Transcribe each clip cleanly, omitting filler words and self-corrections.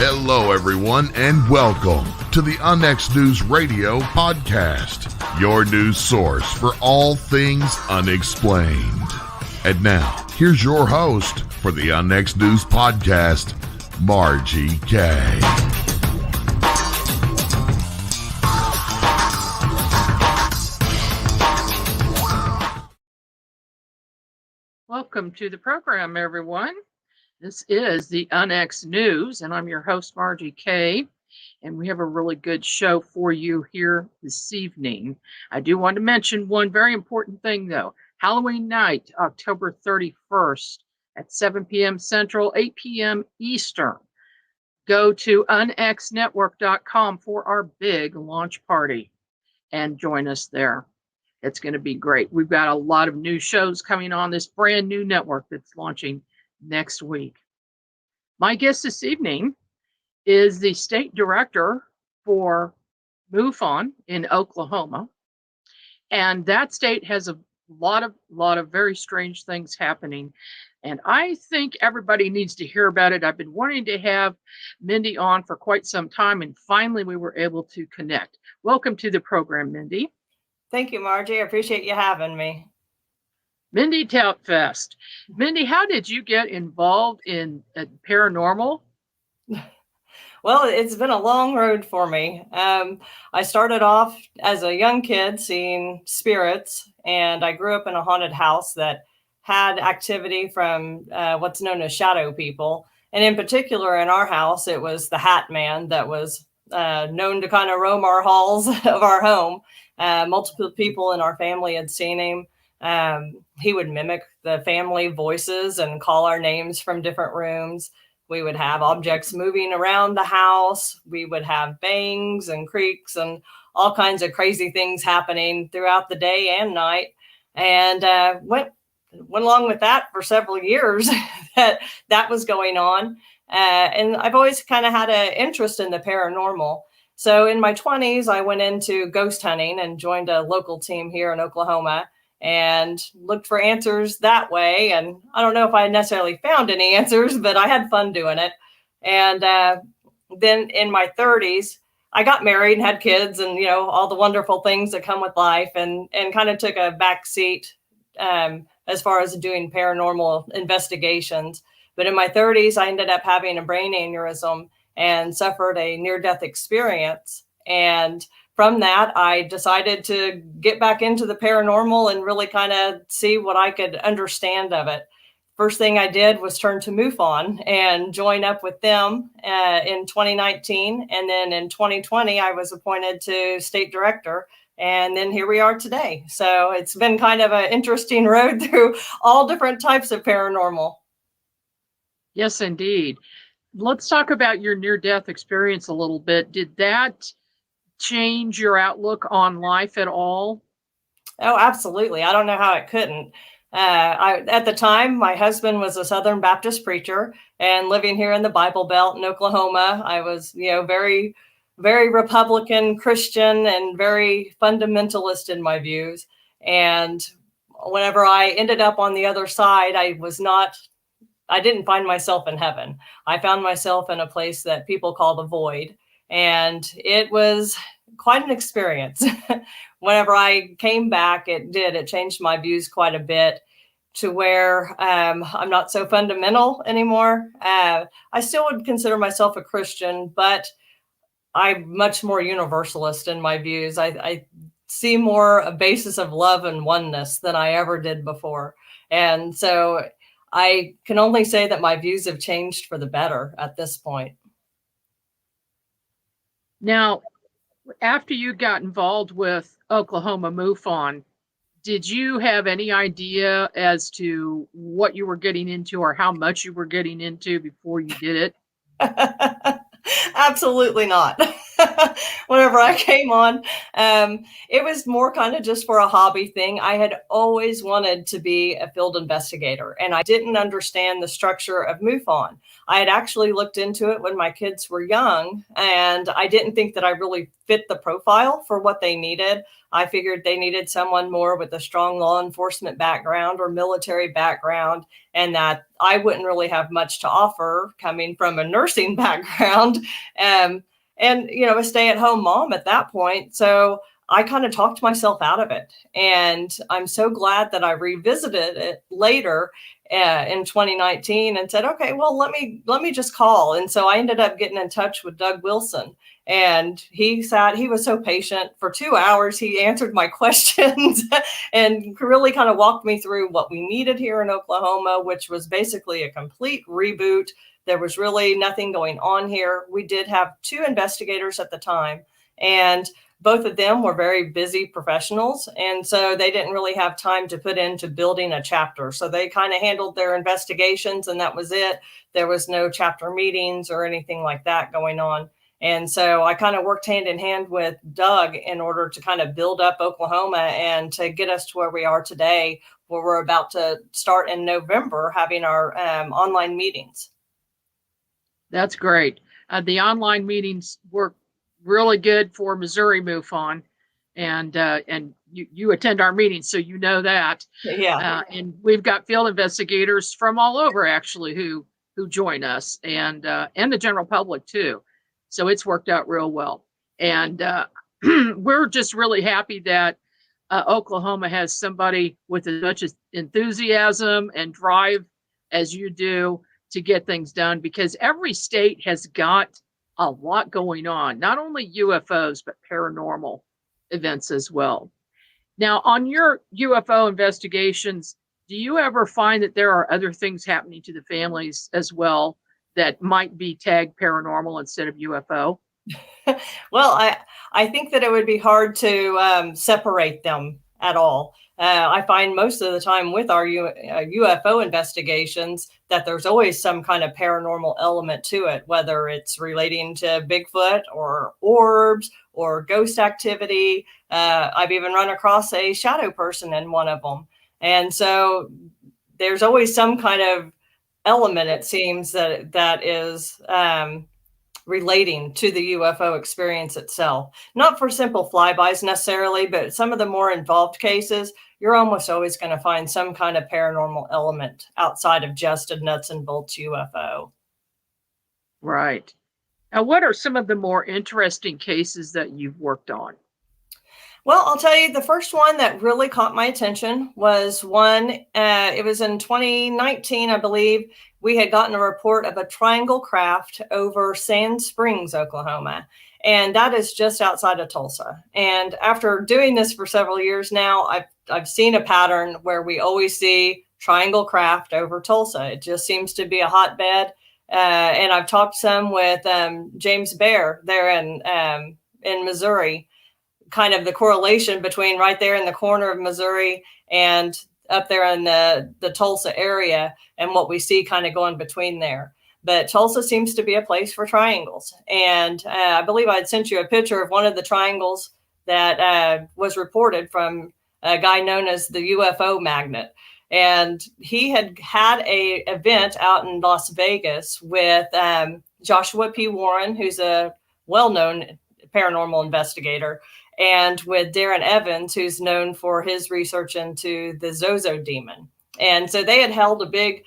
Hello, everyone, and welcome to the Unexplained News Radio podcast, your news source for all things unexplained. And now, here's your host for the Unexplained News podcast, Margie Kay. Welcome to the program, everyone. This is the Unexplained News, and I'm your host, Margie Kay, and we have a really good show for you here this evening. I do want to mention one very important thing, though. Halloween night, October 31st at 7 p.m. Central, 8 p.m. Eastern. Go to unexnetwork.com for our big launch party and join us there. It's going to be great. We've got a lot of new shows coming on this brand new network that's launching next week. My guest this evening is the state director for MUFON in Oklahoma. And that state has a lot of very strange things happening. And I think everybody needs to hear about it. I've been wanting to have Mindy on for quite some time, and finally we were able to connect. Welcome to the program, Mindy. Thank you, Margie. I appreciate you having me. Mindy Tautfest. Mindy, how did you get involved in paranormal? Well, it's been a long road for me. I started off as a young kid seeing spirits, and I grew up in a haunted house that had activity from what's known as shadow people. And in particular, in our house, it was the Hat Man that was known to kind of roam our halls of our home. Multiple people in our family had seen him. He would mimic the family voices and call our names from different rooms. We would have objects moving around the house. We would have bangs and creaks and all kinds of crazy things happening throughout the day and night. And went along with that for several years that was going on. And I've always kind of had an interest in the paranormal. So in my 20s, I went into ghost hunting and joined a local team here in Oklahoma and looked for answers that way. And I don't know if I necessarily found any answers, but I had fun doing it. And then in my 30s, I got married and had kids and, you know, all the wonderful things that come with life, and kind of took a back seat as far as doing paranormal investigations. But in my 30s, I ended up having a brain aneurysm and suffered a near-death experience. And from that, I decided to get back into the paranormal and really kind of see what I could understand of it. First thing I did was turn to MUFON and join up with them in 2019. And then in 2020, I was appointed to state director. And then here we are today. So it's been kind of an interesting road through all different types of paranormal. Yes, indeed. Let's talk about your near-death experience a little bit. Did that change your outlook on life at all? Oh, absolutely. I don't know how it couldn't. At the time, my husband was a Southern Baptist preacher, and living here in the Bible Belt in Oklahoma, I was, very, very Republican Christian and very fundamentalist in my views. And whenever I ended up on the other side, I didn't find myself in heaven. I found myself in a place that people call the void. And it was quite an experience. Whenever I came back, it changed my views quite a bit to where I'm not so fundamental anymore. I still would consider myself a Christian, but I'm much more universalist in my views. I see more a basis of love and oneness than I ever did before. And so I can only say that my views have changed for the better at this point. Now, after you got involved with Oklahoma MUFON, did you have any idea as to what you were getting into or how much you were getting into before you did it? Absolutely not. whenever I came on. It was more kind of just for a hobby thing. I had always wanted to be a field investigator, and I didn't understand the structure of MUFON. I had actually looked into it when my kids were young, and I didn't think that I really fit the profile for what they needed. I figured they needed someone more with a strong law enforcement background or military background, and that I wouldn't really have much to offer coming from a nursing background. And, a stay-at-home mom at that point. So I kind of talked myself out of it. And I'm so glad that I revisited it later in 2019 and said, okay, well, let me just call. And so I ended up getting in touch with Doug Wilson. And he was so patient for 2 hours. He answered my questions and really kind of walked me through what we needed here in Oklahoma, which was basically a complete reboot. There was really nothing going on here. We did have 2 investigators at the time, and both of them were very busy professionals. And so they didn't really have time to put into building a chapter. So they kind of handled their investigations, and that was it. There was no chapter meetings or anything like that going on. And so I kind of worked hand in hand with Doug in order to kind of build up Oklahoma and to get us to where we are today, where we're about to start in November having our online meetings. That's great. The online meetings work really good for Missouri MUFON, and you attend our meetings, so you know that. Yeah. And we've got field investigators from all over actually who join us, and the general public too. So it's worked out real well. And we're just really happy that Oklahoma has somebody with as much enthusiasm and drive as you do to get things done, because every state has got a lot going on, not only UFOs, but paranormal events as well. Now, on your UFO investigations, do you ever find that there are other things happening to the families as well that might be tagged paranormal instead of UFO? Well, I think that it would be hard to separate them at all. I find most of the time with our UFO investigations that there's always some kind of paranormal element to it, whether it's relating to Bigfoot or orbs or ghost activity. I've even run across a shadow person in one of them. And so there's always some kind of element, it seems, that is relating to the UFO experience itself. Not for simple flybys necessarily, but some of the more involved cases, you're almost always going to find some kind of paranormal element outside of just a nuts and bolts UFO. Right. Now, what are some of the more interesting cases that you've worked on? Well, I'll tell you, the first one that really caught my attention was one, it was in 2019, I believe. We had gotten a report of a triangle craft over Sand Springs, Oklahoma, and that is just outside of Tulsa. And after doing this for several years now, I've seen a pattern where we always see triangle craft over Tulsa. It just seems to be a hotbed. And I've talked some with James Bear there in Missouri, kind of the correlation between right there in the corner of Missouri and up there in the Tulsa area and what we see kind of going between there. But Tulsa seems to be a place for triangles. And I believe I'd sent you a picture of one of the triangles that was reported from a guy known as the UFO Magnet. And he had a event out in Las Vegas with Joshua P. Warren, who's a well-known paranormal investigator, and with Darren Evans, who's known for his research into the Zozo demon. And so they had held a big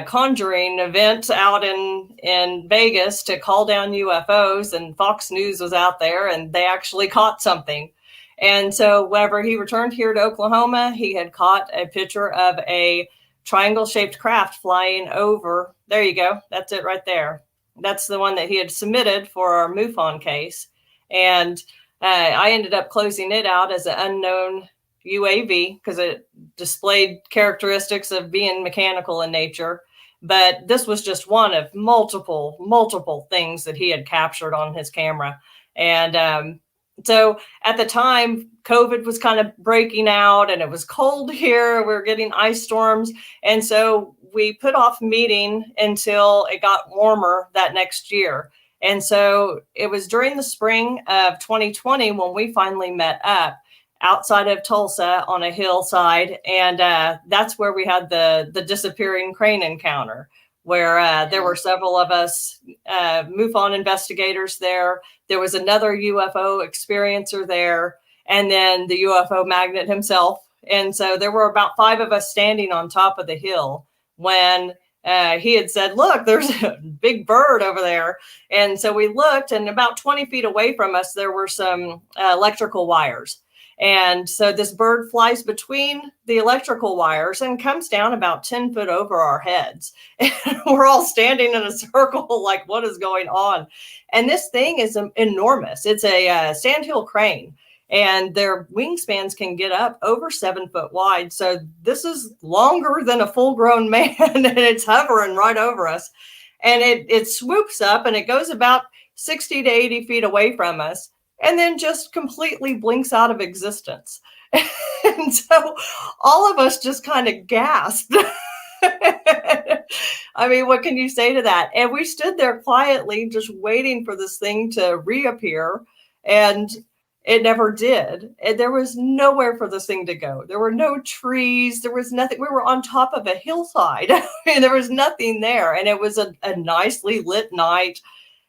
conjuring event out in Vegas to call down UFOs, and Fox News was out there, and they actually caught something. And so whenever he returned here to Oklahoma, he had caught a picture of a triangle-shaped craft flying over. There you go. That's it right there. That's the one that he had submitted for our MUFON case. And I ended up closing it out as an unknown UAV because it displayed characteristics of being mechanical in nature. But this was just one of multiple things that he had captured on his camera. And so at the time, COVID was kind of breaking out and it was cold here. We were getting ice storms. And so we put off meeting until it got warmer that next year. And so it was during the spring of 2020 when we finally met up outside of Tulsa on a hillside. And that's where we had the disappearing crane encounter, where there were several of us MUFON investigators there. There was another UFO experiencer there, and then the UFO magnet himself. And so there were about 5 of us standing on top of the hill when he had said, look, there's a big bird over there. And so we looked, and about 20 feet away from us, there were some electrical wires. And so this bird flies between the electrical wires and comes down about 10 foot over our heads. And we're all standing in a circle like, what is going on? And this thing is enormous. It's a sandhill crane. And their wingspans can get up over 7 foot wide. So this is longer than a full grown man, and it's hovering right over us. And it swoops up, and it goes about 60 to 80 feet away from us, and then just completely blinks out of existence. And so all of us just kind of gasped. I mean, what can you say to that? And we stood there quietly, just waiting for this thing to reappear. And it never did. And there was nowhere for this thing to go. There were no trees. There was nothing. We were on top of a hillside. And there was nothing there. And it was a nicely lit night.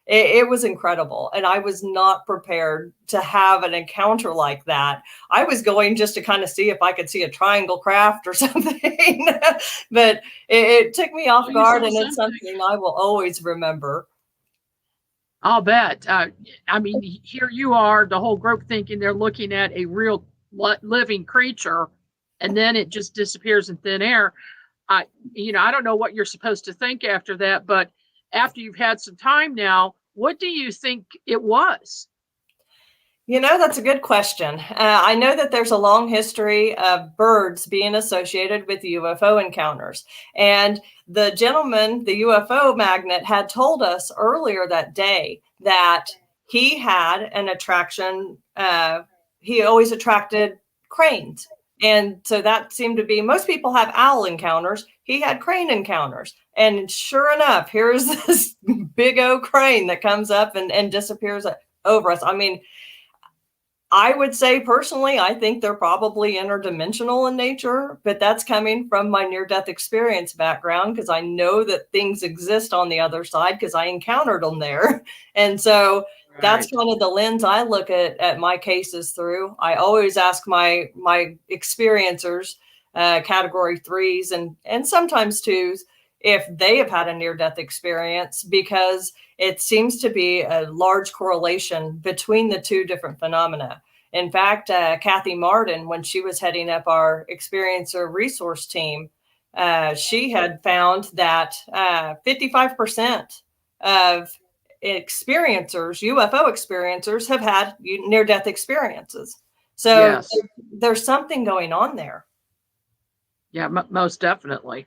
It was incredible. And I was not prepared to have an encounter like that. I was going just to kind of see if I could see a triangle craft or something. But it took me off guard. And it's something I will always remember. I'll bet. I mean, here you are, the whole group thinking they're looking at a real living creature, and then it just disappears in thin air. I don't know what you're supposed to think after that, but after you've had some time now, what do you think it was? That's a good question. I know that there's a long history of birds being associated with UFO encounters. And the gentleman, the UFO magnet, had told us earlier that day that he had an attraction. He always attracted cranes. And so that seemed to be, most people have owl encounters. He had crane encounters. And sure enough, here's this big old crane that comes up and disappears over us. I mean, I would say personally, I think they're probably interdimensional in nature, but that's coming from my near-death experience background, because I know that things exist on the other side because I encountered them there. And so that's kind of the lens I look at my cases through. I always ask my experiencers, category 3s and sometimes 2s, if they have had a near-death experience, because it seems to be a large correlation between the two different phenomena. In fact, Kathy Martin, when she was heading up our experiencer resource team, she had found that 55% of experiencers, UFO experiencers, have had near-death experiences. So yes, there's something going on there. Yeah, most definitely.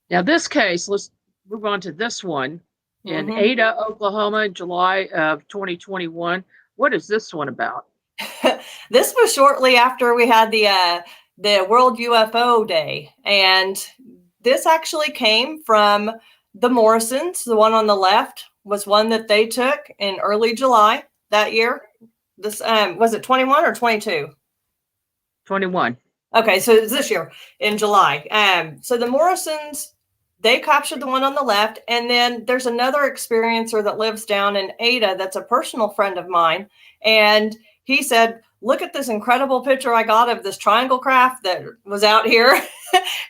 Now, this case, let's move on to this one. In Ada, Oklahoma, in July of 2021. What is this one about? This was shortly after we had the World UFO Day. And this actually came from the Morrisons. The one on the left was one that they took in early July that year. This was it 21 or 22? 21. Okay, so it's this year in July. So the Morrisons, they captured the one on the left. And then there's another experiencer that lives down in Ada that's a personal friend of mine. And he said, look at this incredible picture I got of this triangle craft that was out here.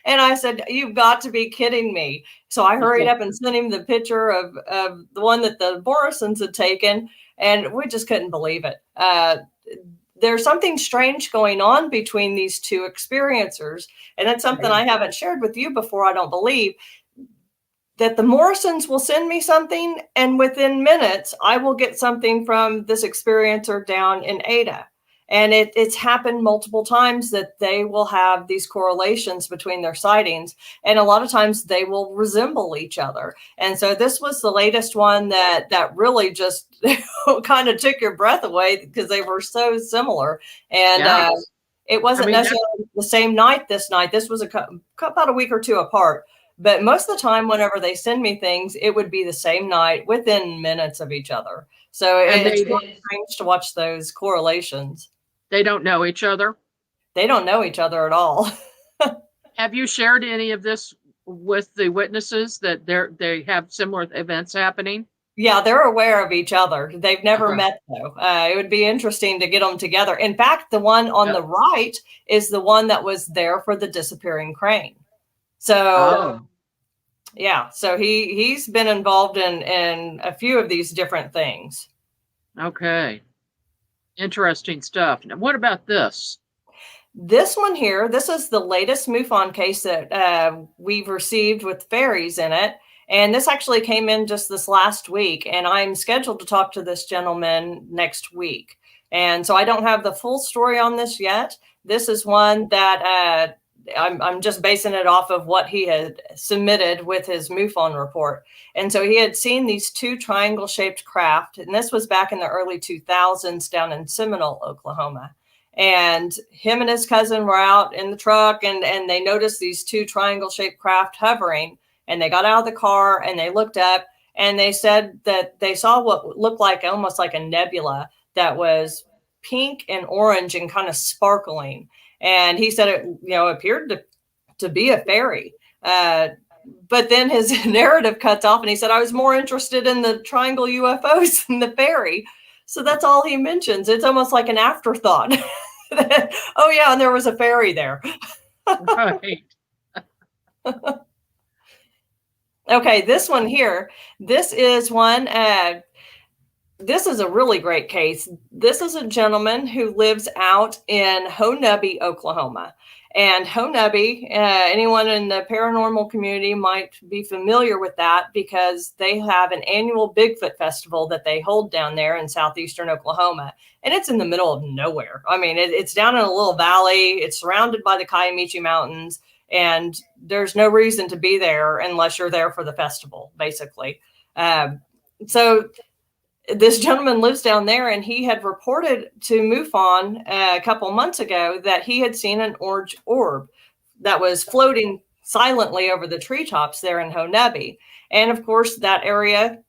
And I said, you've got to be kidding me. So I hurried up and sent him the picture of the one that the Morrisons had taken. And we just couldn't believe it. There's something strange going on between these two experiencers. And that's something I haven't shared with you before, I don't believe, that the Morrisons will send me something, and within minutes, I will get something from this experiencer down in Ada. And it's happened multiple times that they will have these correlations between their sightings. And a lot of times they will resemble each other. And so this was the latest one that really just kind of took your breath away because they were so similar. And it wasn't necessarily the same night this night. This was about a week or two apart. But most of the time, whenever they send me things, it would be the same night within minutes of each other. So it's really strange to watch those correlations. They don't know each other? They don't know each other at all. Have you shared any of this with the witnesses that they have similar events happening? Yeah, they're aware of each other. They've never met, though. It would be interesting to get them together. In fact, the one on the right is the one that was there for the disappearing crane. So, yeah, so he's been involved in a few of these different things. Okay. Interesting stuff. Now, what about this? This one here, this is the latest MUFON case that we've received with fairies in it. And this actually came in just this last week, and I'm scheduled to talk to this gentleman next week. And so I don't have the full story on this yet. This is one that I'm just basing it off of what he had submitted with his MUFON report. And so he had seen these two triangle-shaped craft, and this was back in the early 2000s down in Seminole, Oklahoma. And him and his cousin were out in the truck, and they noticed these two triangle-shaped craft hovering. And they got out of the car and they looked up, and they said that they saw what looked like almost like a nebula that was pink and orange and kind of sparkling. And he said it, appeared to be a fairy. But then his narrative cuts off, and he said, I was more interested in the triangle UFOs than the fairy. So that's all he mentions. It's almost like an afterthought. Oh, yeah, and there was a fairy there. Right. Okay, this one here, this is one, this is a really great case. This is a gentleman who lives out in Honubby, Oklahoma. And Honubby, anyone in the paranormal community might be familiar with that because they have an annual Bigfoot festival that they hold down there in southeastern Oklahoma. And it's in the middle of nowhere. I mean, it's down in a little valley. It's surrounded by the Kiamichi Mountains. And there's no reason to be there unless you're there for the festival, basically. So this gentleman lives down there, and he had reported to MUFON a couple months ago that he had seen an orange orb that was floating silently over the treetops there in Honubby. And of course, that area,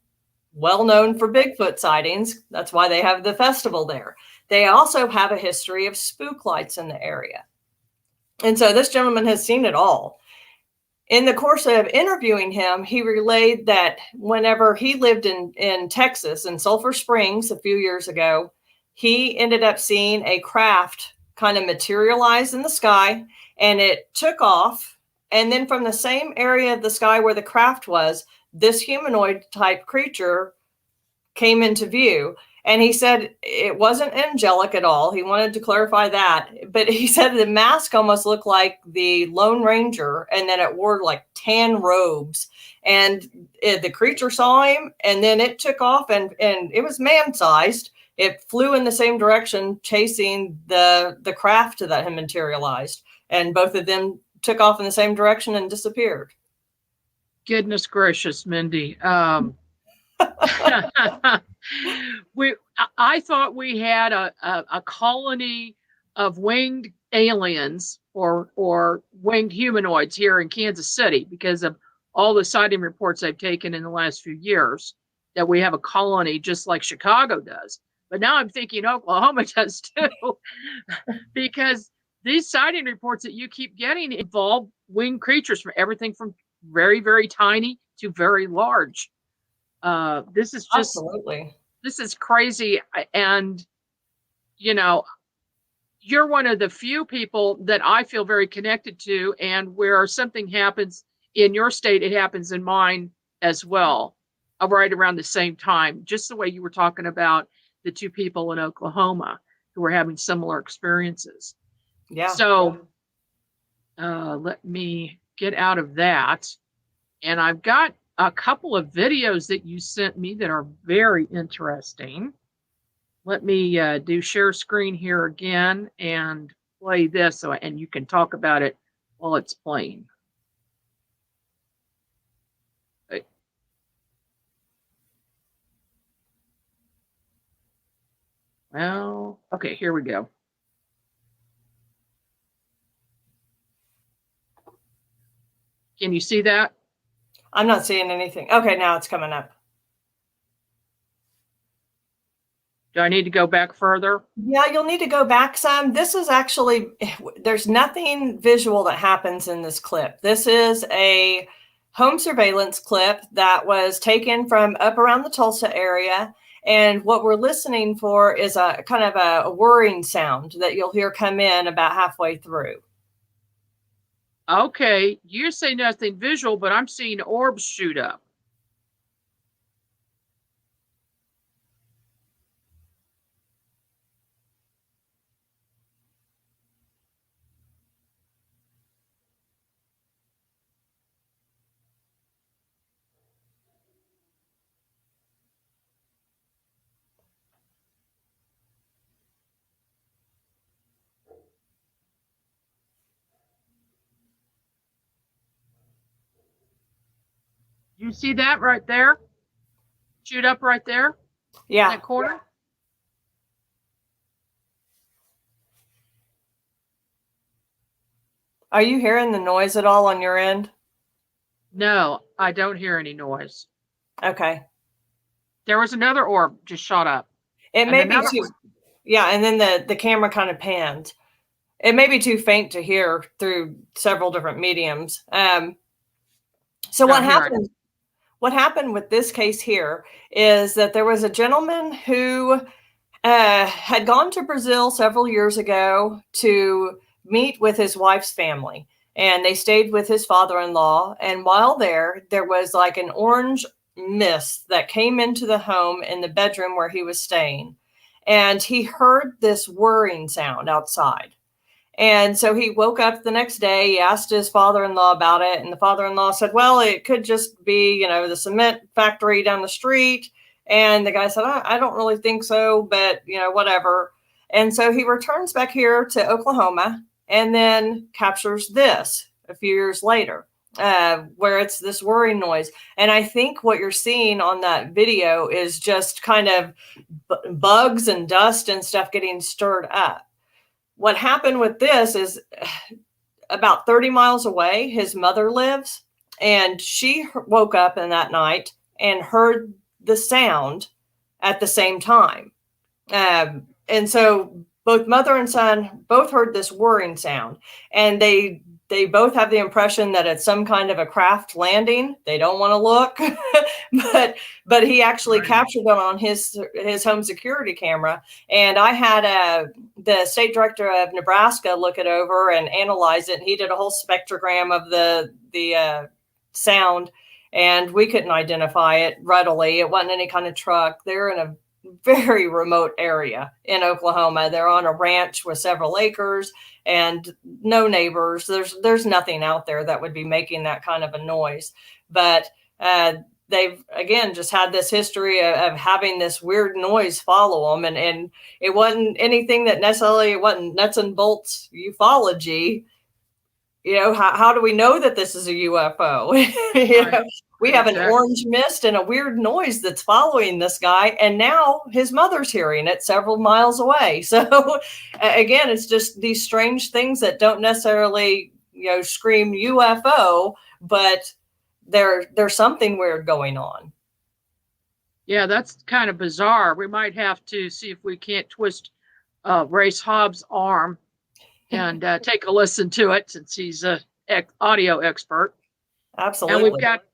well known for Bigfoot sightings. That's why they have the festival there. They also have a history of spook lights in the area. And so this gentleman has seen it all. In the course of interviewing him, he relayed that whenever he lived in Texas, in Sulphur Springs a few years ago, he ended up seeing a craft kind of materialize in the sky, and it took off. And then from the same area of the sky where the craft was, this humanoid type creature came into view. And he said it wasn't angelic at all. He wanted to clarify that. But he said the mask almost looked like the Lone Ranger, and then it wore like tan robes. And the creature saw him, and then it took off, and it was man-sized. It flew in the same direction, chasing the craft that had materialized. And both of them took off in the same direction and disappeared. Goodness gracious, Mindy. I thought we had a colony of winged aliens or winged humanoids here in Kansas City because of all the sighting reports I've taken in the last few years, that we have a colony just like Chicago does. But now I'm thinking Oklahoma does too, because these sighting reports that you keep getting involve winged creatures from everything from very, very tiny to very large. This is just absolutely, this is crazy. And, you're one of the few people that I feel very connected to, and where something happens in your state, it happens in mine as well, right around the same time, just the way you were talking about the two people in Oklahoma who were having similar experiences. Yeah. So let me get out of that. And I've got a couple of videos that you sent me that are very interesting. Let me do share screen here again and play this, and you can talk about it while it's playing. Well, okay, here we go. Can you see that? I'm not seeing anything. Okay, now it's coming up. Do I need to go back further? Yeah, you'll need to go back some. This is actually, there's nothing visual that happens in this clip. This is a home surveillance clip that was taken from up around the Tulsa area. And what we're listening for is a kind of a whirring sound that you'll hear come in about halfway through. Okay, you say nothing visual, but I'm seeing orbs shoot up. You see that right there? Shoot up right there? Yeah. That corner? Are you hearing the noise at all on your end? No, I don't hear any noise. Okay. There was another orb just shot up. It And may be another too, one. yeah, and then the camera kind of panned. It may be too faint to hear through several different mediums. So Don't hear it. what happened with this case here is that there was a gentleman who had gone to Brazil several years ago to meet with his wife's family. And they stayed with his father-in-law. And while there was like an orange mist that came into the home in the bedroom where he was staying. And he heard this whirring sound outside. And so he woke up the next day, he asked his father-in-law about it. And the father-in-law said, well, it could just be, the cement factory down the street. And the guy said, I don't really think so, but, whatever. And so he returns back here to Oklahoma and then captures this a few years later, where it's this whirring noise. And I think what you're seeing on that video is just kind of bugs and dust and stuff getting stirred up. What happened with this is about 30 miles away, his mother lives, and she woke up in that night and heard the sound at the same time. And so both mother and son both heard this whirring sound, and they both have the impression that it's some kind of a craft landing. They don't want to look, but he actually captured them on his home security camera. And I had the state director of Nebraska look it over and analyze it. And he did a whole spectrogram of the sound, and we couldn't identify it readily. It wasn't any kind of truck. They're in a very remote area in Oklahoma. They're on a ranch with several acres and no neighbors. There's nothing out there that would be making that kind of a noise. But they've, again, just had this history of having this weird noise follow them. And it wasn't anything that necessarily, it wasn't nuts and bolts ufology. How do we know that this is a UFO? We have an orange mist and a weird noise that's following this guy. And now his mother's hearing it several miles away. So again, it's just these strange things that don't necessarily, scream UFO, but there's something weird going on. Yeah, that's kind of bizarre. We might have to see if we can't twist Race Hobbs' arm and take a listen to it, since he's an audio expert. Absolutely. And we've got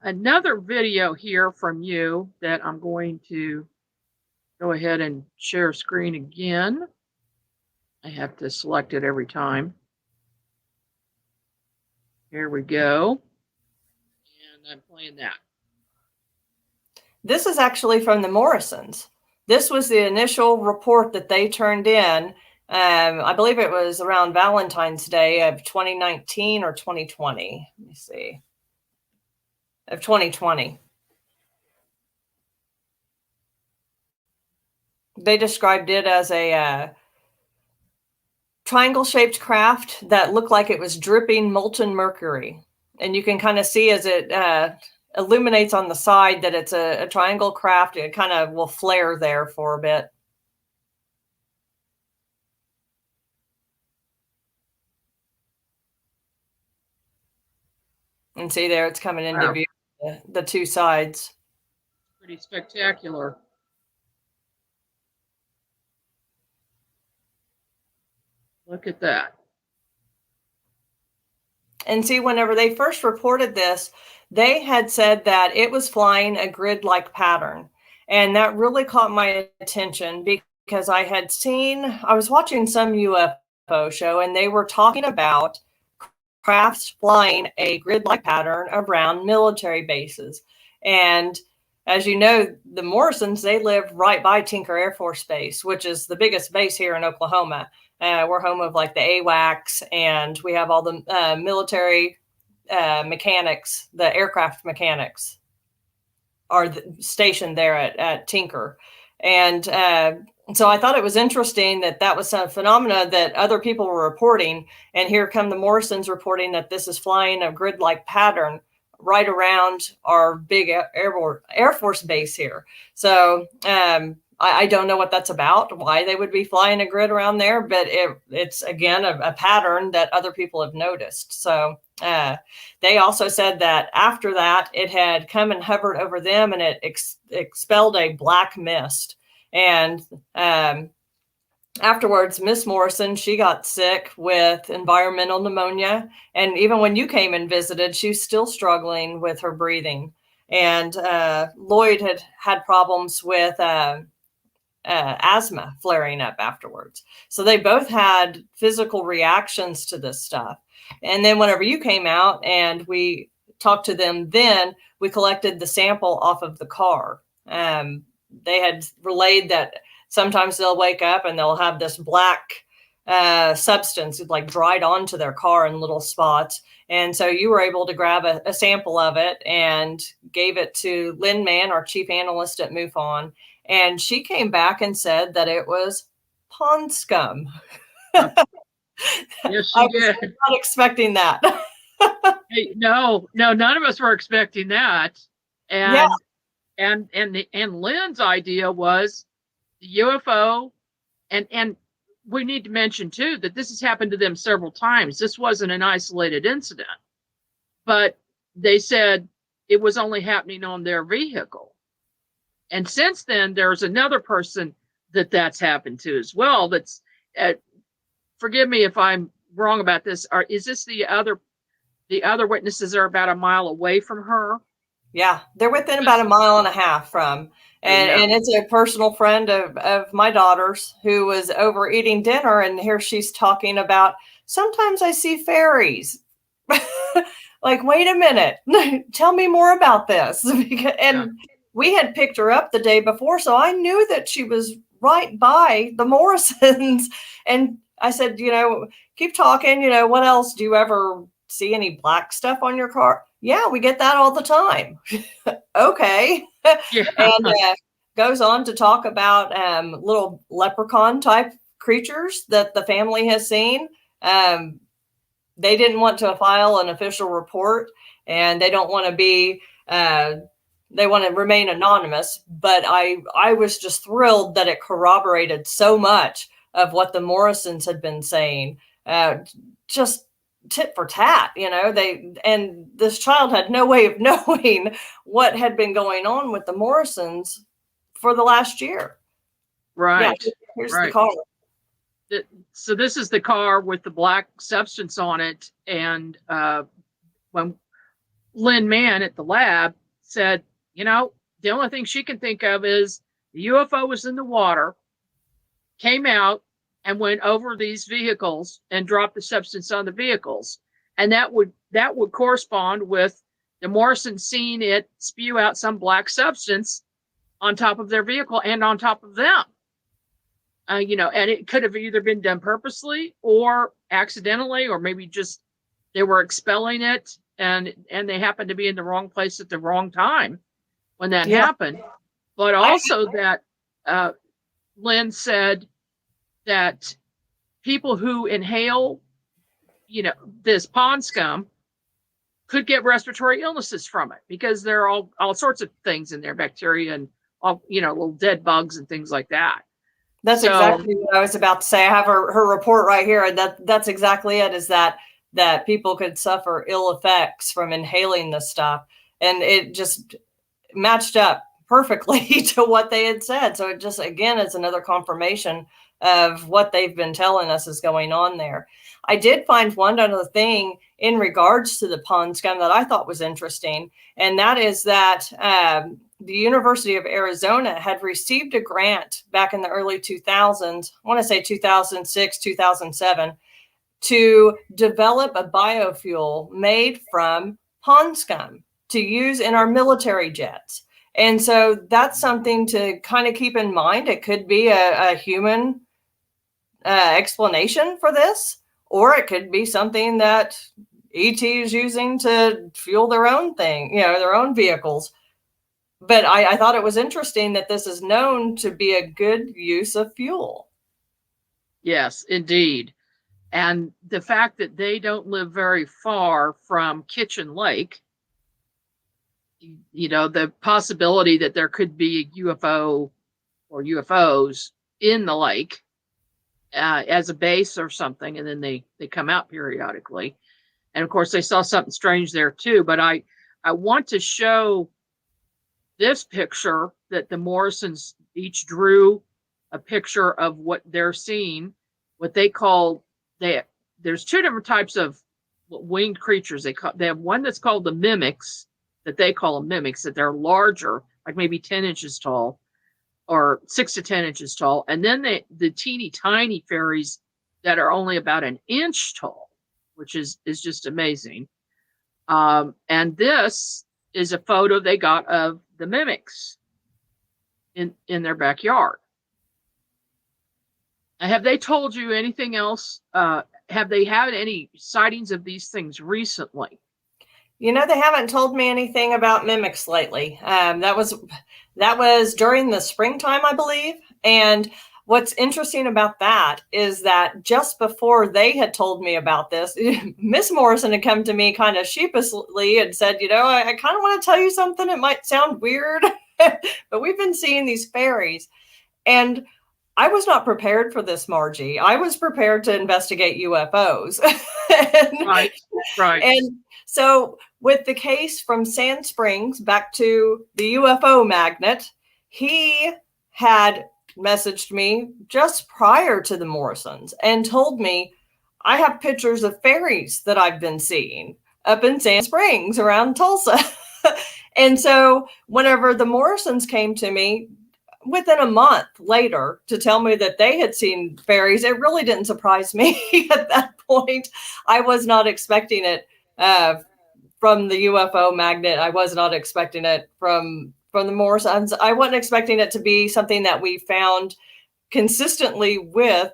another video here from you that I'm going to go ahead and share screen again. I have to select it every time. Here we go. And I'm playing that. This is actually from the Morrisons. This was the initial report that they turned in. I believe it was around Valentine's Day of 2019 or 2020. Let me see. Of 2020. They described it as a triangle-shaped craft that looked like it was dripping molten mercury. And you can kind of see as it illuminates on the side that it's a triangle craft. It kind of will flare there for a bit. And see there, it's coming into view the two sides. Pretty spectacular. Look at that. And see, whenever they first reported this, they had said that it was flying a grid-like pattern. And that really caught my attention because I was watching some UFO show and they were talking about crafts flying a grid-like pattern around military bases. And as you know, the Morrisons, they live right by Tinker Air Force Base, which is the biggest base here in Oklahoma. We're home of like the AWACS, and we have all the military mechanics, the aircraft mechanics are stationed there at Tinker. And so I thought it was interesting that was some phenomena that other people were reporting. And here come the Morrisons reporting that this is flying a grid-like pattern right around our big Air Force base here. So I don't know what that's about, why they would be flying a grid around there, but it's again, a pattern that other people have noticed. So they also said that after that, it had come and hovered over them and it expelled a black mist. And afterwards, Miss Morrison, she got sick with environmental pneumonia. And even when you came and visited, she was still struggling with her breathing. And Lloyd had problems with asthma flaring up afterwards. So they both had physical reactions to this stuff. And then whenever you came out and we talked to them, then we collected the sample off of the car. They had relayed that sometimes they'll wake up and they'll have this black substance like dried onto their car in little spots. And so you were able to grab a sample of it and gave it to Lynn Mann, our chief analyst at MUFON. And she came back and said that it was pond scum. Yes, she did. I was not expecting that. Hey, no, none of us were expecting that. And and Lynn's idea was the UFO, and we need to mention too that this has happened to them several times. This wasn't an isolated incident, but they said it was only happening on their vehicle. And since then, there's another person that's happened to as well. That's forgive me if I'm wrong about this. Is this the other witnesses are about a mile away from her? Yeah, they're within about a mile and a half from, and it's a personal friend of my daughter's who was over eating dinner, and here she's talking about, sometimes I see fairies. Like, wait a minute, tell me more about this. We had picked her up the day before, so I knew that she was right by the Morrisons. And I said, keep talking, what else? Do you ever see any black stuff on your car? Yeah, we get that all the time. Okay. Yeah. And goes on to talk about little leprechaun type creatures that the family has seen. They didn't want to file an official report, and they don't want to be, they want to remain anonymous. But I was just thrilled that it corroborated so much of what the Morrisons had been saying. Just tit for tat, and this child had no way of knowing what had been going on with the Morrisons for the last year. Right. Yeah, here's the car. So this is the car with the black substance on it. And when Lynn Mann at the lab said, the only thing she can think of is the UFO was in the water, came out, and went over these vehicles and dropped the substance on the vehicles. And that would correspond with the Morrisons seeing it spew out some black substance on top of their vehicle and on top of them. And it could have either been done purposely or accidentally, or maybe just they were expelling it and they happened to be in the wrong place at the wrong time when that happened. But also that Lynn said that people who inhale, this pond scum could get respiratory illnesses from it because there are all sorts of things in there, bacteria and all, little dead bugs and things like that. That's exactly what I was about to say. I have her report right here, and that's exactly it. Is that people could suffer ill effects from inhaling this stuff. And it just matched up perfectly to what they had said. So it just, again, is another confirmation of what they've been telling us is going on there. I did find one other thing in regards to the pond scum that I thought was interesting, and that is that the University of Arizona had received a grant back in the early 2000s, I want to say 2006, 2007, to develop a biofuel made from pond scum to use in our military jets. And so that's something to kind of keep in mind. It could be a human explanation for this, or it could be something that ET is using to fuel their own thing, their own vehicles. But I thought it was interesting that this is known to be a good use of fuel. Yes, indeed. And the fact that they don't live very far from Kitchen Lake, the possibility that there could be a UFO or UFOs in the lake as a base or something, and then they come out periodically. And of course, they saw something strange there too. But I want to show this picture that the Morrisons each drew a picture of what they're seeing, what they call there's two different types of winged creatures. They have one that's called the mimics, that they call them mimics, that they're larger, like maybe 10 inches tall or 6 to 10 inches tall. And then the teeny tiny fairies that are only about an inch tall, which is just amazing. And this is a photo they got of the mimics in their backyard. Have they told you anything else? Have they had any sightings of these things recently? They haven't told me anything about mimics lately. That was during the springtime, I believe. And what's interesting about that is that just before they had told me about this, Miss Morrison had come to me kind of sheepishly and said, I kind of want to tell you something. It might sound weird, but we've been seeing these fairies. And I was not prepared for this, Margie. I was prepared to investigate UFOs. Right. And so with the case from Sand Springs back to the UFO magnet, he had messaged me just prior to the Morrisons and told me, I have pictures of fairies that I've been seeing up in Sand Springs around Tulsa. And so whenever the Morrisons came to me within a month later to tell me that they had seen fairies, it really didn't surprise me at that point. I was not expecting it from the UFO magnet. I was not expecting it from the Morrisons. I wasn't expecting it to be something that we found consistently with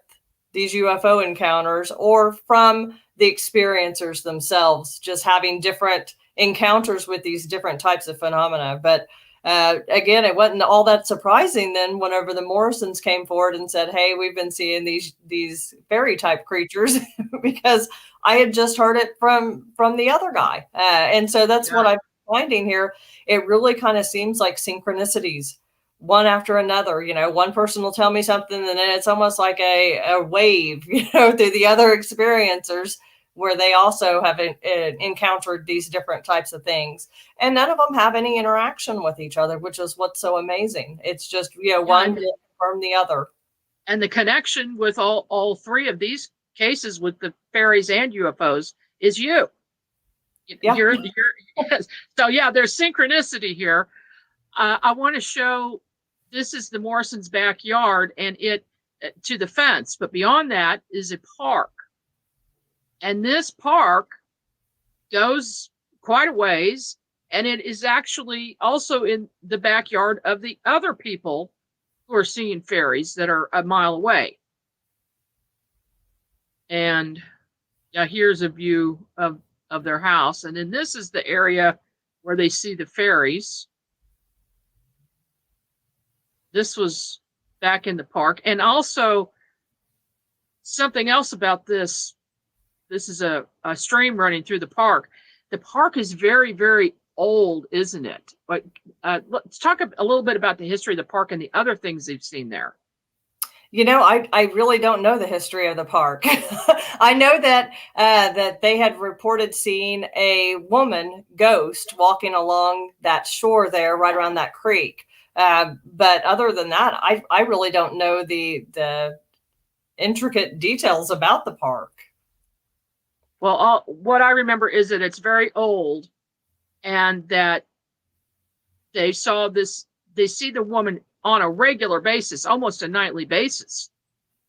these UFO encounters or from the experiencers themselves, just having different encounters with these different types of phenomena. But again, it wasn't all that surprising then whenever the Morrisons came forward and said, hey, we've been seeing these fairy type creatures, because I had just heard it from the other guy. And so that's what I'm finding here. It really kind of seems like synchronicities, one after another. One person will tell me something, and then it's almost like a wave, through the other experiencers, where they also have encountered these different types of things. And none of them have any interaction with each other, which is what's so amazing. It's just, one from the other. And the connection with all three of these cases with the fairies and UFOs is you. Yeah. Yes. So yeah, there's synchronicity here. I want to show, this is the Morrisons' backyard, and it to the fence, but beyond that is a park. And this park goes quite a ways, and it is actually also in the backyard of the other people who are seeing fairies that are a mile away. And yeah, here's a view of their house. And then this is the area where they see the fairies. This was back in the park. And also something else about this. This is a stream running through the park. The park is very, very old, isn't it? But let's talk a little bit about the history of the park and the other things they've seen there. I really don't know the history of the park. I know that that they had reported seeing a woman ghost walking along that shore there, right around that creek. But other than that, I really don't know the intricate details about the park. Well, what I remember is that it's very old, and that they see the woman on a regular basis, almost a nightly basis,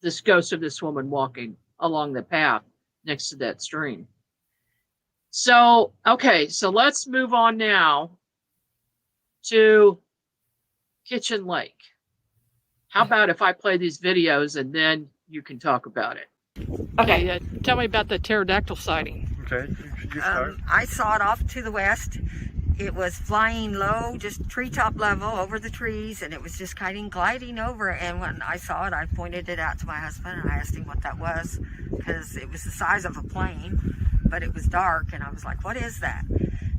this ghost of this woman walking along the path next to that stream. So, okay, so let's move on now to Kitchen Lake. How about if I play these videos and then you can talk about it? Okay. Tell me about the pterodactyl sighting. Okay, you start. I saw it off to the west. It was flying low, just treetop level over the trees, and it was just kind of gliding over. And when I saw it, I pointed it out to my husband, and I asked him what that was, because it was the size of a plane, but it was dark, and I was like, what is that?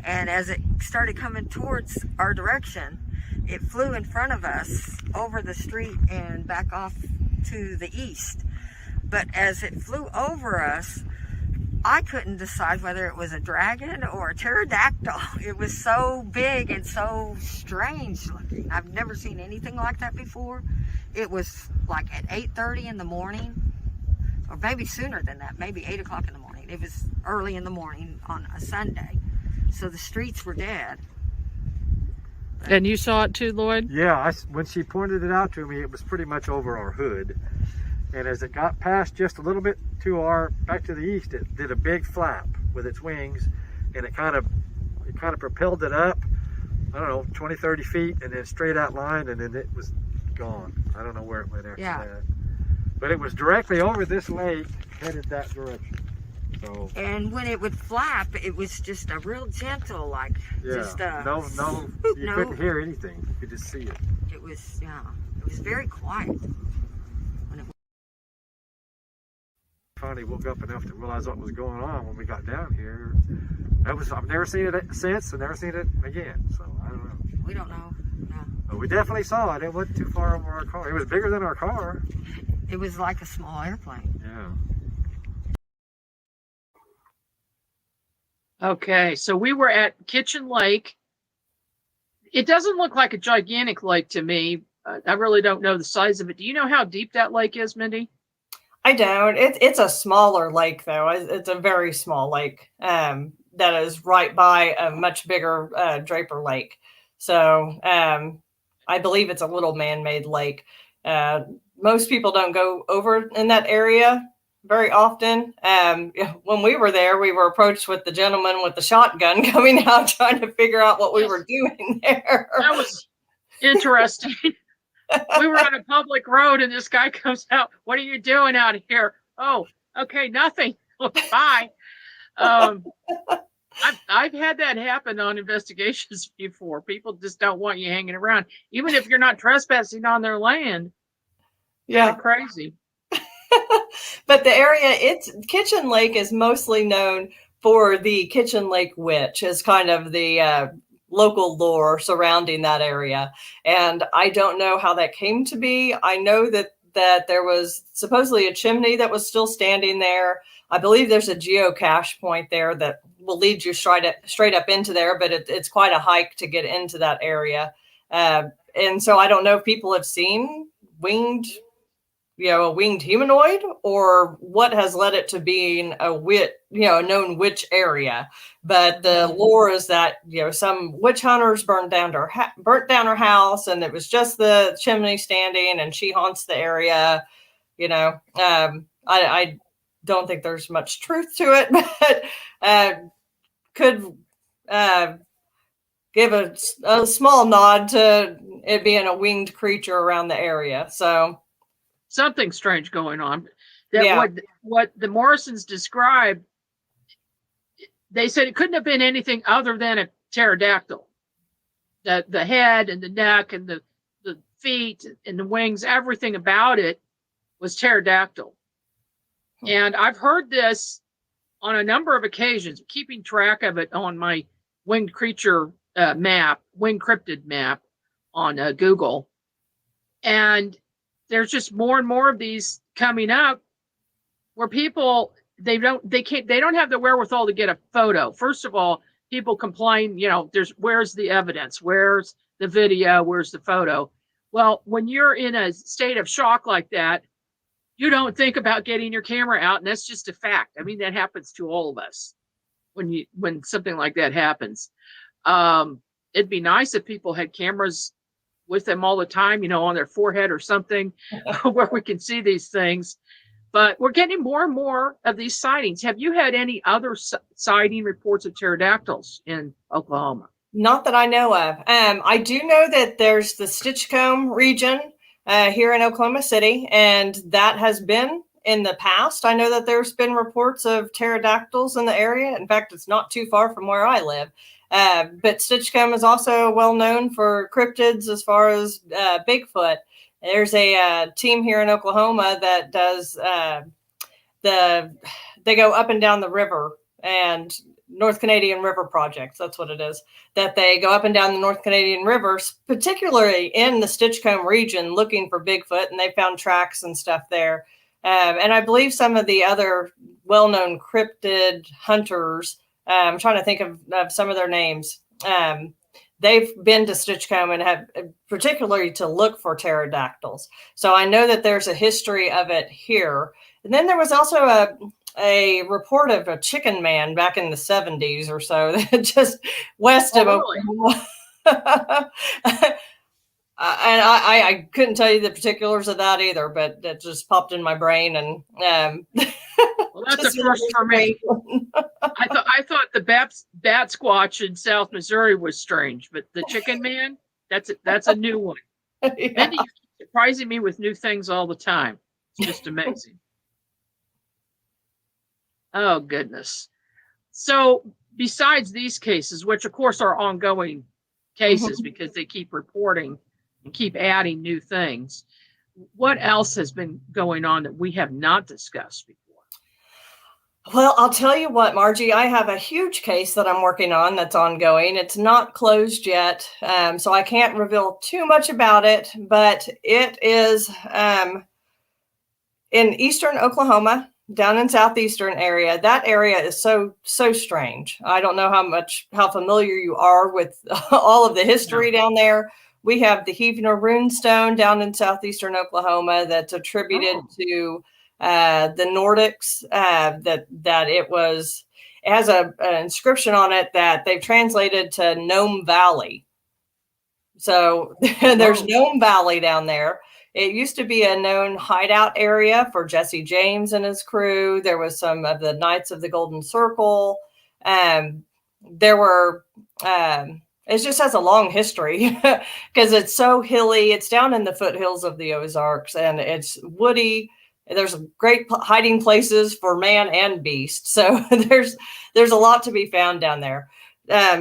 And as it started coming towards our direction, it flew in front of us over the street and back off to the east. But as it flew over us, I couldn't decide whether it was a dragon or a pterodactyl. It was so big and so strange looking. I've never seen anything like that before. It was like at 8:30 in the morning, or maybe sooner than that, maybe 8 o'clock in the morning. It was early in the morning on a Sunday, so the streets were dead. And you saw it too, Lloyd? Yeah, when she pointed it out to me, it was pretty much over our hood. And as it got past just a little bit back to the east, it did a big flap with its wings, and it kind of propelled it up, I don't know, 20, 30 feet, and then straight out line, and then it was gone. I don't know where it went after that. But it was directly over this lake, headed that direction. So. And when it would flap, it was just a real gentle, like, just a... No, you couldn't hear anything. You could just see it. It was very quiet. Finally woke up enough to realize what was going on when we got down here. I've never seen it since, and never seen it again. So I don't know. We don't know. No. But we definitely saw it. It wasn't too far over our car. It was bigger than our car. It was like a small airplane. Yeah. Okay, so we were at Kitchen Lake. It doesn't look like a gigantic lake to me. I really don't know the size of it. Do you know how deep that lake is, Mindy? I don't. It's a smaller lake, though. It's a very small lake that is right by a much bigger Draper Lake. So I believe it's a little man-made lake. Most people don't go over in that area very often. When we were there, we were approached with the gentleman with the shotgun coming out trying to figure out what we were doing there. That was interesting. We were on a public road, and this guy comes out. What are you doing out here? Oh, okay, nothing. Bye. I've had that happen on investigations before. People just don't want you hanging around, even if you're not trespassing on their land. Yeah, crazy. But the area, Kitchen Lake is mostly known for the Kitchen Lake Witch, as kind of the local lore surrounding that area. And I don't know how that came to be. I know that there was supposedly a chimney that was still standing there. I believe there's a geocache point there that will lead you straight up into there, but it's quite a hike to get into that area. And so I don't know if people have seen a winged humanoid, or what has led it to being a known witch area. But the lore is that, some witch hunters burnt down her house, and it was just the chimney standing, and she haunts the area. I don't think there's much truth to it, but could give a small nod to it being a winged creature around the area. So something strange going on. What the Morrisons described, they said it couldn't have been anything other than a pterodactyl. The head and the neck and the feet and the wings, everything about it was pterodactyl. And I've heard this on a number of occasions, keeping track of it on my winged creature map, winged cryptid map on Google. And there's just more and more of these coming up where people, they don't have the wherewithal to get a photo. First of all, people complain, where's the evidence? Where's the video? Where's the photo? Well, when you're in a state of shock like that, you don't think about getting your camera out, and that's just a fact. I mean, that happens to all of us when something like that happens. It'd be nice if people had cameras with them all the time, on their forehead or something, where we can see these things. But we're getting more and more of these sightings. Have you had any other sighting reports of pterodactyls in Oklahoma? Not that I know of. I do know that there's the Stitchcomb region here in Oklahoma City, and that has been in the past. I know that there's been reports of pterodactyls in the area. In fact, it's not too far from where I live. But Stitchcomb is also well known for cryptids as far as Bigfoot. There's a team here in Oklahoma that does they go up and down the river, and North Canadian River Projects, that's what it is, that they go up and down the North Canadian rivers, particularly in the Stitchcomb region, looking for Bigfoot, and they found tracks and stuff there. And I believe some of the other well-known cryptid hunters, I'm trying to think of some of their names, they've been to Stitchcomb and have particularly to look for pterodactyls. So I know that there's a history of it here. And then there was also a report of a chicken man back in the 70s or so, just west of Oklahoma. And I couldn't tell you the particulars of that either, but it just popped in my brain. And well, that's a first for me. I thought the bat squatch in South Missouri was strange, but the chicken man, that's a new one. Yeah. Mindy, you're surprising me with new things all the time. It's just amazing. Oh, goodness. So besides these cases, which of course are ongoing cases because they keep reporting and keep adding new things, what else has been going on that we have not discussed before? Well, I'll tell you what, Margie, I have a huge case that I'm working on that's ongoing. It's not closed yet, so I can't reveal too much about it, but it is in eastern Oklahoma, down in southeastern area. That area is so strange. I don't know how familiar you are with all of the history down there. We have the Heathener Runestone down in southeastern Oklahoma that's attributed to the Nordics. That it has an inscription on it that they've translated to Gnome Valley. So there's Gnome Valley down there. It used to be a known hideout area for Jesse James and his crew. There was some of the Knights of the Golden Circle. There were, it just has a long history because it's so hilly. It's down in the foothills of the Ozarks, and it's woody. There's great hiding places for man and beast. So there's a lot to be found down there.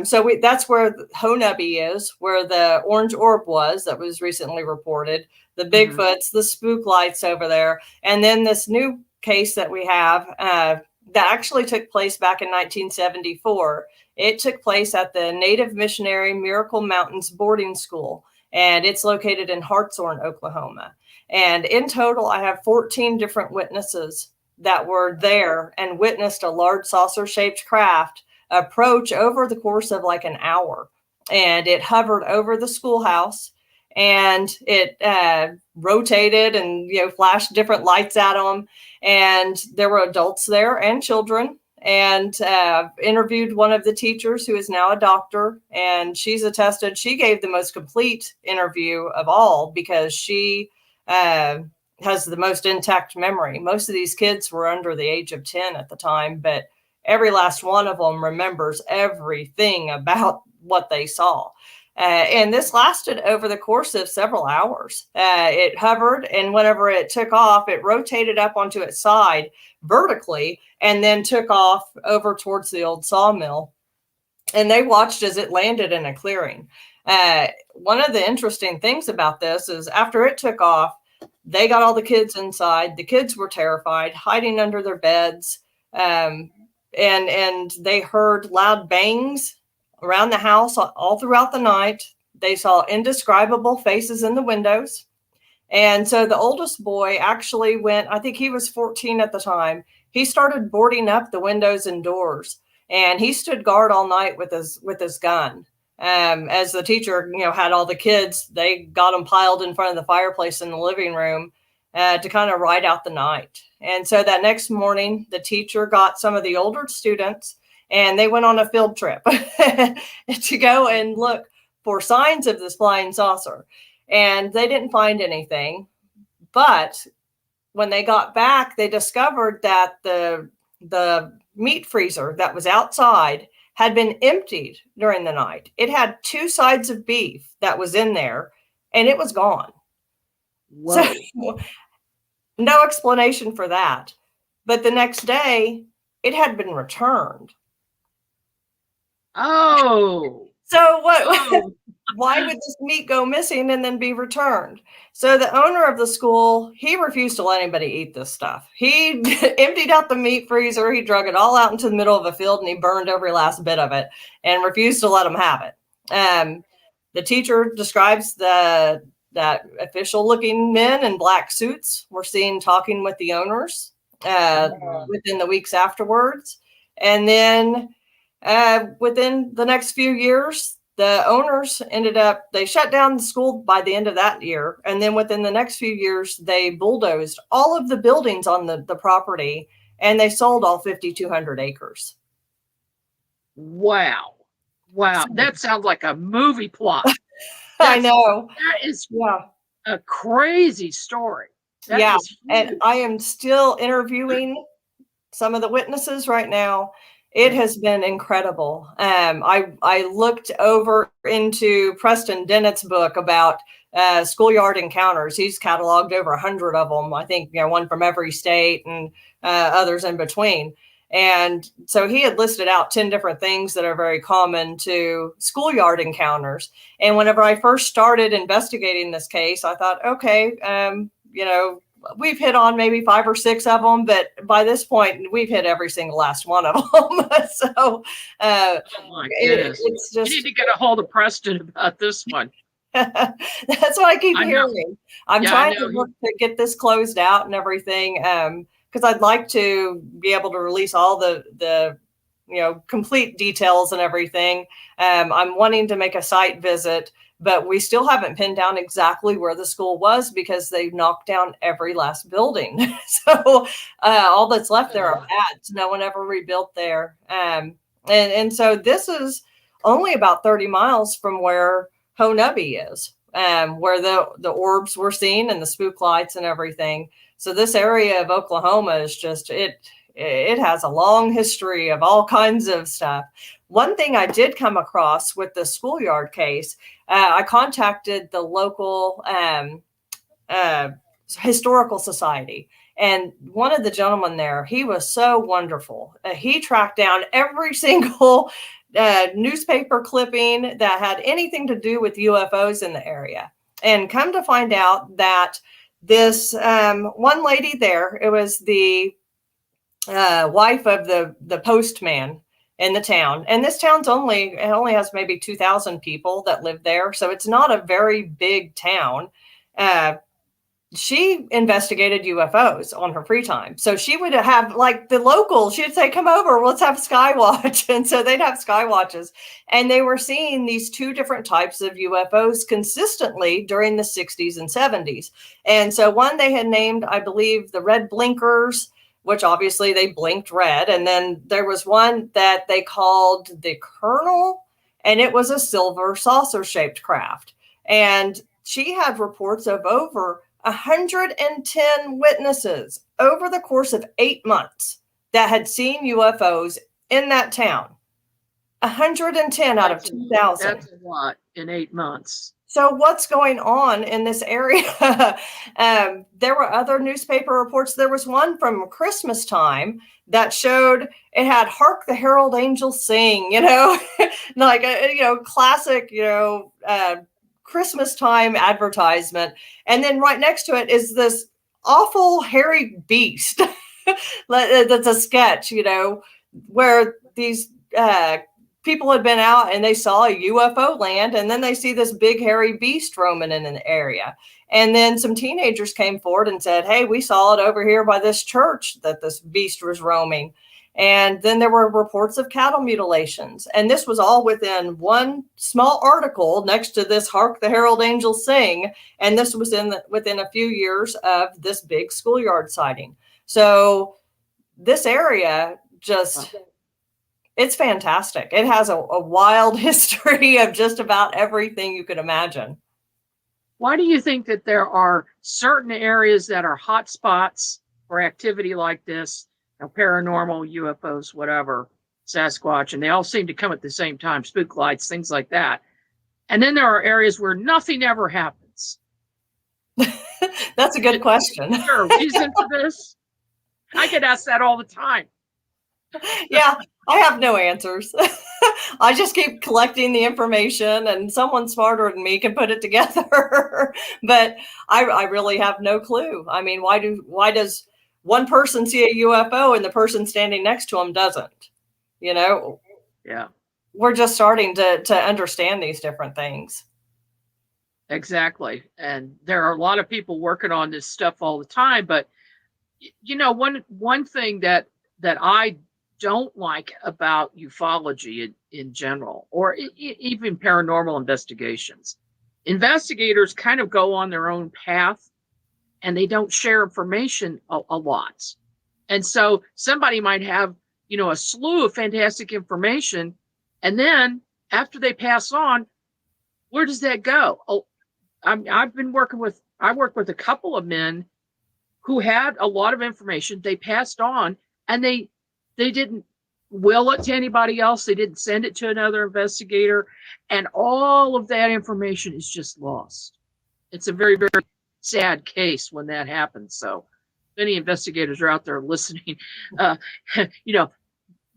So that's where Honubby is, where the orange orb was that was recently reported, the Bigfoots, the spook lights over there. And then this new case that we have that actually took place back in 1974. It took place at the Native Missionary Miracle Mountains Boarding School, and it's located in Hartshorn, Oklahoma. And in total, I have 14 different witnesses that were there and witnessed a large saucer-shaped craft approach over the course of like an hour. And it hovered over the schoolhouse, and it rotated and flashed different lights at them. And there were adults there and children. And interviewed one of the teachers who is now a doctor, and she's attested she gave the most complete interview of all because she has the most intact memory. Most of these kids were under the age of 10 at the time, but every last one of them remembers everything about what they saw. And this lasted over the course of several hours. It hovered, and whenever it took off, it rotated up onto its side vertically and then took off over towards the old sawmill. And they watched as it landed in a clearing. One of the interesting things about this is after it took off, they got all the kids inside. The kids were terrified, hiding under their beds. And they heard loud bangs around the house all throughout the night. They saw indescribable faces in the windows. And so the oldest boy actually went, I think he was 14 at the time. He started boarding up the windows and doors, and he stood guard all night with his gun. As the teacher, had all the kids, they got them piled in front of the fireplace in the living room to kind of ride out the night. And so that next morning, the teacher got some of the older students, and they went on a field trip to go and look for signs of this flying saucer. And they didn't find anything. But when they got back, they discovered that the meat freezer that was outside had been emptied during the night. It had 2 sides of beef that was in there, and it was gone. Whoa. So, no explanation for that. But the next day, it had been returned. Oh. So what? Oh. Why would this meat go missing and then be returned? So the owner of the school, he refused to let anybody eat this stuff. He emptied out the meat freezer. He drug it all out into the middle of a field, and he burned every last bit of it and refused to let them have it. The teacher describes that official-looking men in black suits were seen talking with the owners within the weeks afterwards. And then within the next few years, the owners they shut down the school by the end of that year. And then within the next few years, they bulldozed all of the buildings on the property, and they sold all 5,200 acres. Wow. That sounds like a movie plot. I know. That is a crazy story. That is and I am still interviewing some of the witnesses right now. It has been incredible. I looked over into Preston Dennett's book about schoolyard encounters. He's cataloged over 100 of them. I think one from every state and others in between. And so he had listed out 10 different things that are very common to schoolyard encounters. And whenever I first started investigating this case, I thought, okay, we've hit on maybe 5 or 6 of them, but by this point, we've hit every single last one of them. So it's just, you need to get a hold of Preston about this one. That's what I keep hearing. I'm trying to work to get this closed out and everything, because I'd like to be able to release all the complete details and everything. I'm wanting to make a site visit, but we still haven't pinned down exactly where the school was because they've knocked down every last building. So all that's left there are pads. No one ever rebuilt there. And so this is only about 30 miles from where Honubby is, where the orbs were seen and the spook lights and everything. So this area of Oklahoma is just, it has a long history of all kinds of stuff. One thing I did come across with the schoolyard case, I contacted the local historical society. And one of the gentlemen there, he was so wonderful. He tracked down every single newspaper clipping that had anything to do with UFOs in the area. And come to find out that this one lady there, it was the wife of the postman in the town. And this town's only has maybe 2,000 people that live there. So it's not a very big town. She investigated UFOs on her free time. So she would have, like, the locals, she'd say, come over, let's have sky watch. And so they'd have sky watches. And they were seeing these 2 different types of UFOs consistently during the 60s and 70s. And so one they had named, I believe, the red blinkers, which obviously they blinked red. And then there was one that they called the Colonel, and it was a silver saucer-shaped craft. And she had reports of over 110 witnesses over the course of 8 months that had seen UFOs in that town. 110 out of 2,000. That's a lot in 8 months. So what's going on in this area? There were other newspaper reports. There was one from Christmas time that showed it had "Hark the Herald Angels Sing," like a classic, Christmas time advertisement. And then right next to it is this awful hairy beast. That's a sketch, where these people had been out and they saw a UFO land, and then they see this big hairy beast roaming in an area. And then some teenagers came forward and said, hey, we saw it over here by this church that this beast was roaming. And then there were reports of cattle mutilations. And this was all within one small article next to this Hark the Herald Angels Sing. And this was within a few years of this big schoolyard sighting. So this area just, it's fantastic. It has a wild history of just about everything you could imagine. Why do you think that there are certain areas that are hot spots for activity like this? Paranormal, UFOs, whatever, Sasquatch, and they all seem to come at the same time, spook lights, things like that. And then there are areas where nothing ever happens. That's a good question. Is there a reason for this? I get asked that all the time. Yeah, I have no answers. I just keep collecting the information, and someone smarter than me can put it together. But I really have no clue. I mean, why does one person see a UFO and the person standing next to him doesn't? You know? Yeah. We're just starting to understand these different things. Exactly. And there are a lot of people working on this stuff all the time. But, you know, one thing that I don't like about ufology in general, or even paranormal investigations, investigators kind of go on their own path and they don't share information a lot. And so somebody might have, you know, a slew of fantastic information, and then after they pass on, where does that go? Oh, I worked with a couple of men who had a lot of information. They passed on, and they didn't will it to anybody else. They didn't send it to another investigator, and all of that information is just lost. It's a very, very sad case when that happens. So many investigators are out there listening. You know,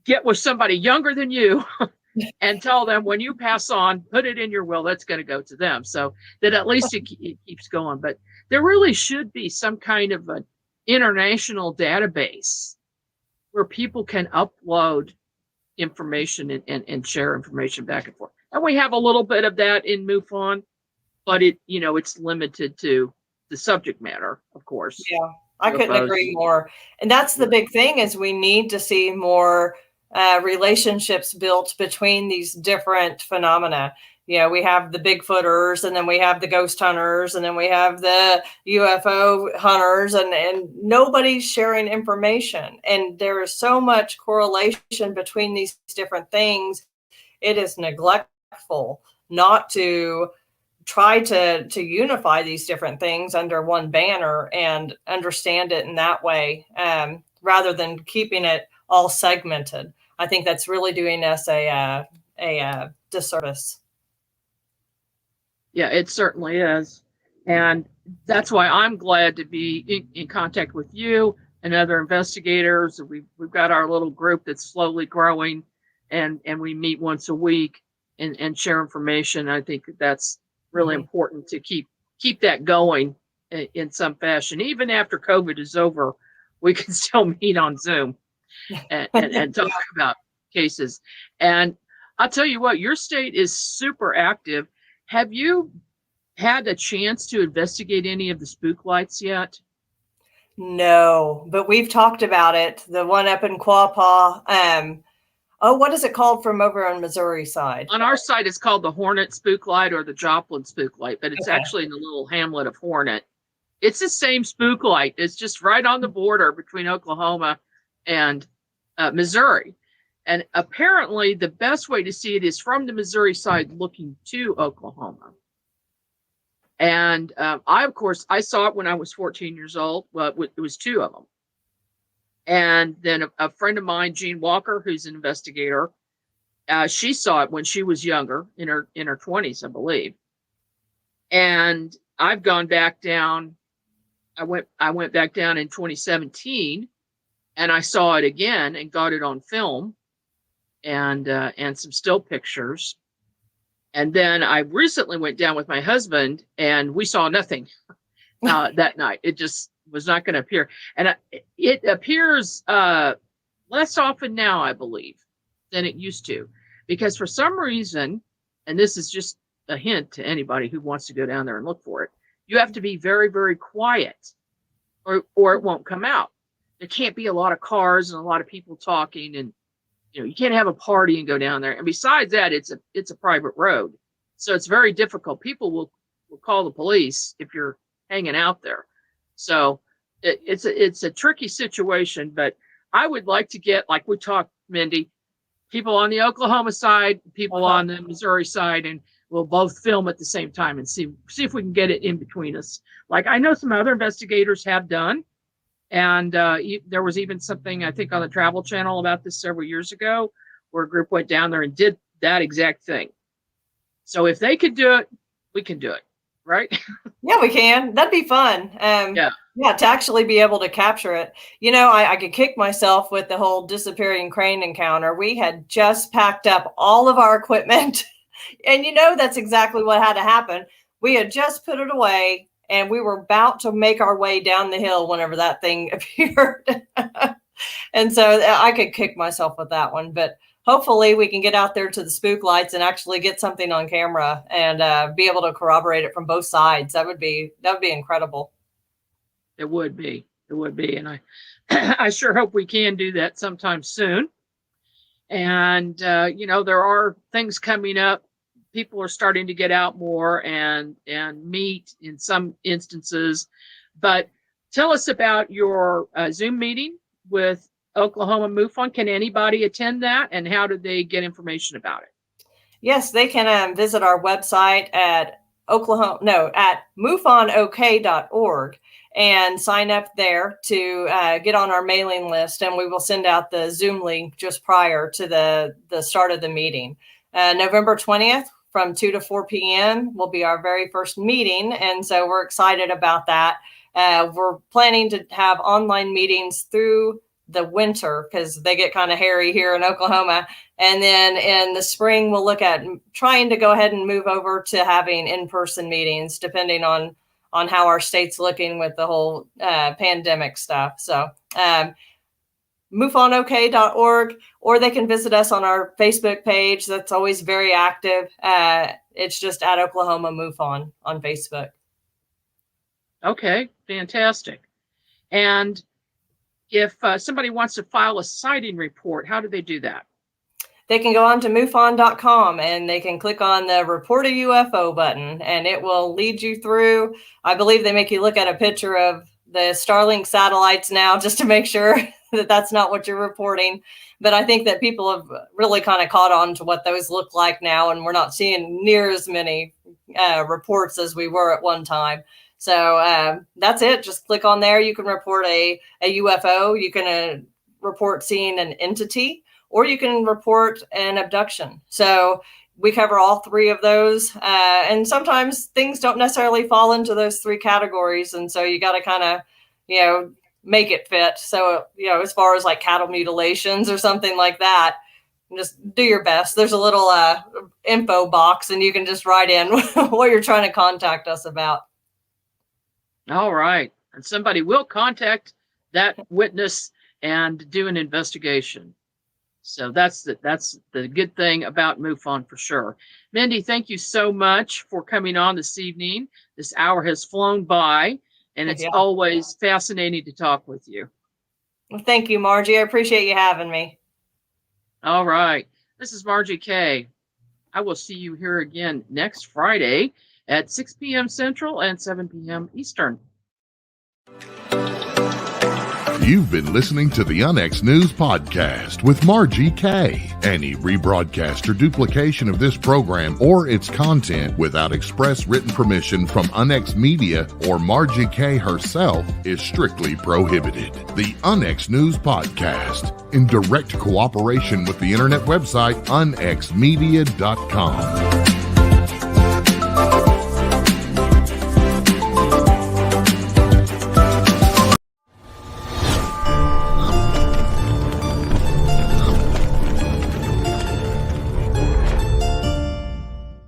get with somebody younger than you and tell them when you pass on, put it in your will, that's going to go to them, so that at least it keeps going. But there really should be some kind of an international database where people can upload information and share information back and forth. And we have a little bit of that in MUFON, but it's limited to the subject matter, of course. Yeah, I couldn't agree more. And that's the big thing, is we need to see more relationships built between these different phenomena. You know, we have the Bigfooters, and then we have the ghost hunters, and then we have the UFO hunters, and nobody's sharing information. And there is so much correlation between these different things. It is neglectful not to try to unify these different things under one banner and understand it in that way, rather than keeping it all segmented. I think that's really doing us a disservice. Yeah, it certainly is. And that's why I'm glad to be in contact with you and other investigators. We've got our little group that's slowly growing, and we meet once a week and share information. I think that's really important to keep that going in some fashion. Even after COVID is over, we can still meet on Zoom and talk about cases. And I'll tell you what, your state is super active. Have you had a chance to investigate any of the spook lights yet? No, but we've talked about it. The one up in Quapaw. What is it called from over on Missouri side? On our side, it's called the Hornet spook light or the Joplin spook light, but it's actually in the little hamlet of Hornet. It's the same spook light. It's just right on the border between Oklahoma and Missouri. And apparently the best way to see it is from the Missouri side looking to Oklahoma. And I saw it when I was 14 years old. Well, it was two of them. And then a friend of mine, Jean Walker, who's an investigator, she saw it when she was younger, in her 20s, I believe. And I've gone back down. I went back down in 2017, and I saw it again and got it on film and some still pictures. And then I recently went down with my husband, and we saw nothing that night. It just was not going to appear. And it appears less often now, I believe, than it used to. because for some reason, and this is just a hint to anybody who wants to go down there and look for it, you have to be very, very quiet or it won't come out. There can't be a lot of cars and a lot of people talking, and you can't have a party and go down there. And besides that, it's a private road. So it's very difficult. People will call the police if you're hanging out there. So it's a tricky situation, but I would like to get, like we talked, Mindy, people on the Oklahoma side, people on the Missouri side, and we'll both film at the same time and see if we can get it in between us. Like I know some other investigators have done, and there was even something, I think, on the Travel Channel about this several years ago, where a group went down there and did that exact thing. So if they could do it, we can do it, right? Yeah, we can. That'd be fun. Yeah, to actually be able to capture it. I could kick myself with the whole disappearing crane encounter. We had just packed up all of our equipment. And that's exactly what had to happen. We had just put it away, and we were about to make our way down the hill whenever that thing appeared. And so I could kick myself with that one. But hopefully we can get out there to the spook lights and actually get something on camera and be able to corroborate it from both sides. That would be incredible. It would be. And I sure hope we can do that sometime soon. And, there are things coming up. People are starting to get out more and meet in some instances. But tell us about your Zoom meeting with Oklahoma MUFON. Can anybody attend that? And how do they get information about it? Yes, they can visit our website at MUFONOK.org and sign up there to get on our mailing list. And we will send out the Zoom link just prior to the start of the meeting. November 20th from 2 to 4 p.m. will be our very first meeting. And so we're excited about that. We're planning to have online meetings through the winter because they get kind of hairy here in Oklahoma. And then in the spring, we'll look at trying to go ahead and move over to having in-person meetings, depending on how our state's looking with the whole pandemic stuff. So MUFONOK.org, or they can visit us on our Facebook page. That's always very active. It's just at Oklahoma MUFON on Facebook. Okay, fantastic. And if somebody wants to file a sighting report, how do they do that? They can go on to MUFON.com and they can click on the Report a UFO button, and it will lead you through. I believe they make you look at a picture of the Starlink satellites now just to make sure that that's not what you're reporting. But I think that people have really kind of caught on to what those look like now, and we're not seeing near as many reports as we were at one time. So that's it. Just click on there. You can report a UFO. You can report seeing an entity, or you can report an abduction. So we cover all three of those. And sometimes things don't necessarily fall into those three categories. And so you got to kind of, make it fit. So, as far as like cattle mutilations or something like that, just do your best. There's a little info box, and you can just write in what you're trying to contact us about. All right. And somebody will contact that witness and do an investigation. So that's the good thing about MUFON for sure. Mindy, thank you so much for coming on this evening. This hour has flown by, and it's always fascinating to talk with you. Well, thank you, Margie. I appreciate you having me. All right. This is Margie Kay. I will see you here again next Friday at 6 p.m. Central and 7 p.m. Eastern. You've been listening to the UNX News Podcast with Margie Kay. Any rebroadcast or duplication of this program or its content without express written permission from UNX Media or Margie Kay herself is strictly prohibited. The UNX News Podcast, in direct cooperation with the internet website unxmedia.com.